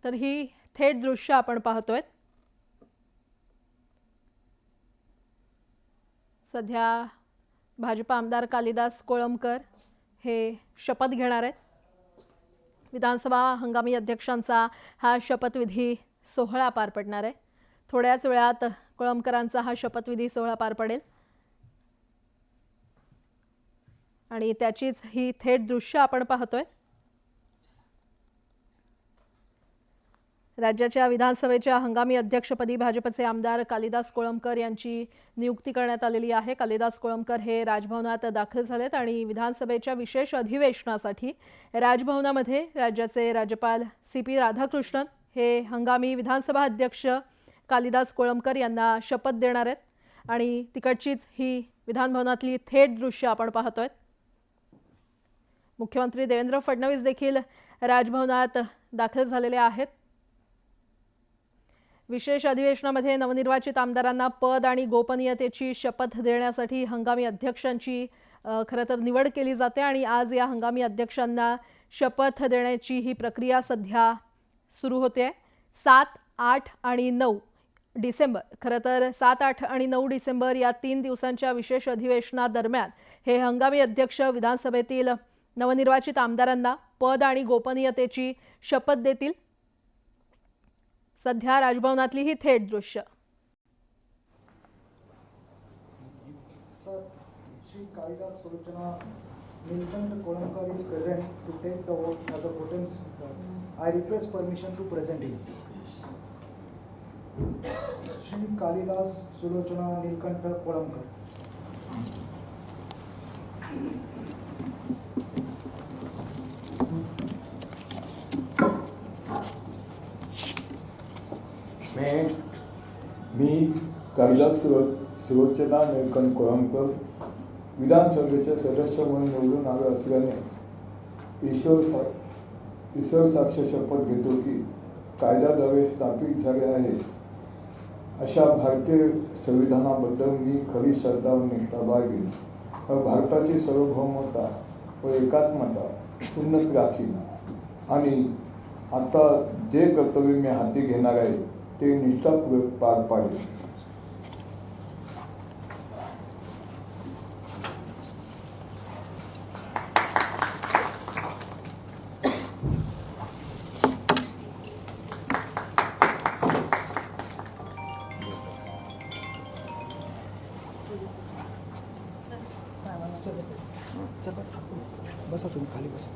तर ही थेट दृश्य आपण पाहतोय। सध्या भाजप आमदार कालिदास कोळंबकर हे शपथ घेणार आहेत। विधानसभा हंगामी अध्यक्षांचा हा शपथविधी सोहळा पार पडणार आहे। थोड्याच वेळात कोळंबकरांचा हा शपथविधी सोहळा पार पडेल आणि त्याचीच ही थेट दृश्य आपण पाहतोय। राज्याच्या विधानसभेच्या हंगामी अध्यक्षपदी भाजपचे आमदार कालिदास कोळंबकर यांची नियुक्ती करण्यात आलेली आहे। कालिदास कोळंबकर हे राजभवनात दाखल झालेत आणि विधानसभेच्या विशेष अधिवेशनासाठी राजभवनामध्ये राज्याचे राज्यपाल CP राधाकृष्णन हे हंगामी विधानसभा अध्यक्ष कालिदास कोळंबकर यांना शपथ देणार आहेत आणि तिकडचीच ही विधानभवनातली थेट दृश्य आपण पाहतोय। मुख्यमंत्री देवेंद्र फडणवीस देखील राजभवनात दाखल झालेले आहेत। विशेष अधिवेशनामध्ये नवनिर्वाचित आमदारांना पद आणि गोपनीयतेची शपथ देण्यासाठी हंगामी अध्यक्षांची खरं तर निवड केली जाते आणि आज या हंगामी अध्यक्षांना शपथ देण्याची ही प्रक्रिया सध्या सुरू होते। 7, 8 आणि 9 डिसेंबर खरं तर 7, 8 आणि 9 डिसेंबर या 3 दिवसांच्या विशेष अधिवेशनादरम्यान हे हंगामी अध्यक्ष विधानसभेतील नवनिर्वाचित आमदारांना पद आणि गोपनीयतेची शपथ देतील। सध्या राजभवनातली ही थेट दृश्य। Sir, Shri Kalidas Sulochana Nilkant Kolamkar is present to take the oath as a potent speaker. I request permission to present him. Shri Kalidas Sulochana Nilkant Kolamkar. मी कालिदास सुलोचना नीलकंठ कोळंबकर विधानसभेचे सदस्य म्हणून निवडून आलो असल्याने ईश्वर साक्ष शपथ घेतो की कायद्याद्वारे स्थापित झाले आहे अशा भारतीय संविधानाबद्दल मी खरी श्रद्धा व निष्ठा बाळगेन व भारताची सार्वभौमता व एकात्मता उन्नत राखीन आणि आता जे कर्तव्य मी हाती घेणार आहे ते निष्ठापूर्वक पार पाडेल। बसा तुम्ही खाली बसा।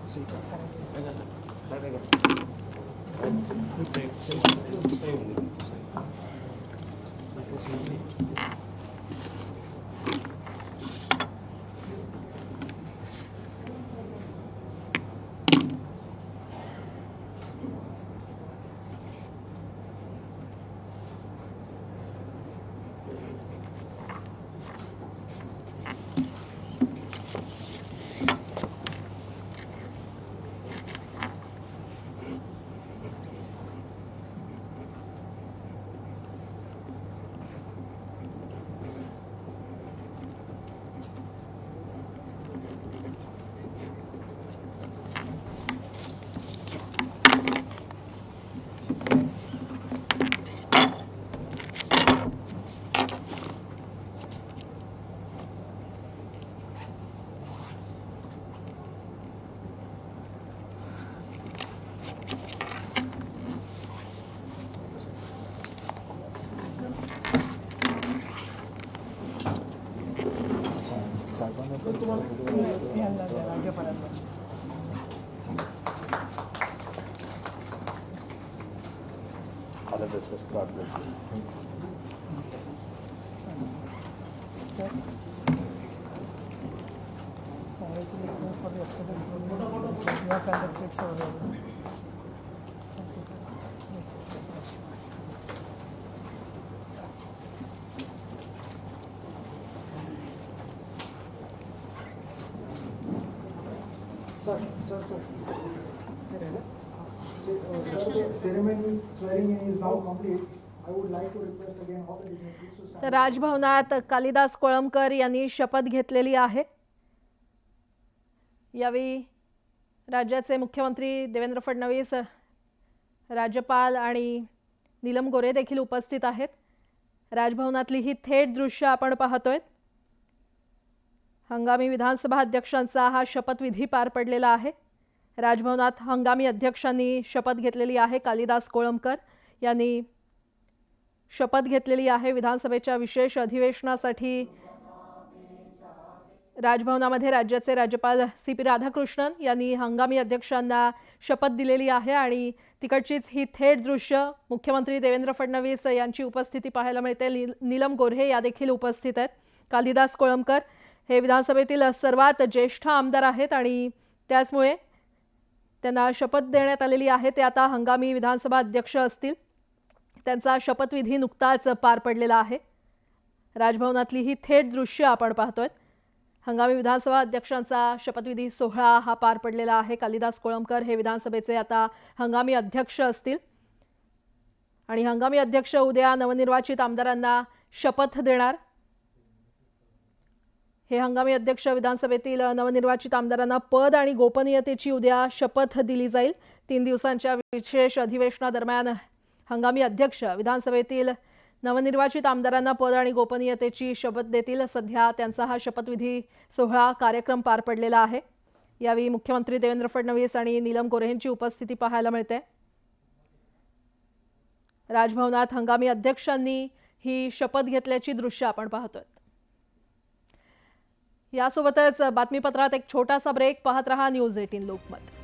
Sir, congratulations for the yesterday's program. You have conducted so well. Thank you, sir. Yes, yes. Sir. Sir, the ceremony swearing in is now complete. I would like to request again all the dignitaries to stand. तर राजभवनात कालिदास कोळंबकर यांनी शपथ घेतलेली आहे। यावेळी राज्याचे मुख्यमंत्री देवेंद्र फडणवीस राज्यपाल आणि नीलम गोऱ्हे देखील उपस्थित आहेत. राजभवनातली ही थेट दृश्य आपण पाहतोय. हंगामी विधानसभा अध्यक्षांचा हा शपथविधी पार पडलेला आहे. राजभवनात हंगामी अध्यक्षांनी शपथ घेतलेली आहे. कालिदास कोळंबकर यांनी शपथ घेतलेली आहे. विधानसभेच्या विशेष अधिवेशनासाठी राजभवनामध्ये राज्याचे राज्यपाल CP राधाकृष्णन यांनी हंगामी अध्यक्षांना शपथ दिलेली आहे आणि तिकडचीच ही थेट दृश्य मुख्यमंत्री देवेंद्र फडणवीस यांची उपस्थिती पाहायला मिळते. नीलम गोऱ्हे या देखील उपस्थित आहेत. कालिदास कोळंबकर हे विधानसभेतील सर्वात ज्येष्ठ आमदार आहेत आणि त्याचमुळे त्यांना शपथ देण्यात आलेली आहे. ते आता हंगामी विधानसभा अध्यक्ष असतील. त्यांचा शपथविधी नुकताच पार पडलेला आहे. राजभवनातली ही थेट दृश्य आपण पाहतोय. हंगामी विधानसभा अध्यक्षांचा शपथविधी सोहळा हा पार पडलेला आहे. कालिदास कोळंबकर हे विधानसभेचे आता हंगामी अध्यक्ष असतील आणि हंगामी अध्यक्ष उद्या नवनिर्वाचित आमदारांना शपथ देणार. हे हंगामी अध्यक्ष विधानसभेतील नवनिर्वाचित आमदारांना पद आणि गोपनीयतेची उद्या शपथ दिली जाईल. 3 दिवसांच्या विशेष अधिवेशनादरम्यान हंगामी अध्यक्ष विधानसभेतील नवनिर्वाचित आमदारांना पद आणि गोपनीयतेची शपथ देतील. सध्या त्यांचा हा शपथविधी सोहळा कार्यक्रम पार पडलेला आहे. यावेळी मुख्यमंत्री देवेंद्र फडणवीस आणि नीलम गोऱ्हेंची उपस्थिती पाहायला मिळते. राजभवनात हंगामी अध्यक्षांनी ही शपथ घेतल्याची दृश्य आपण पाहतोय. यासोबतच बातमीपत्रात एक छोटासा ब्रेक. पाहत रहा न्यूज 18 लोकमत.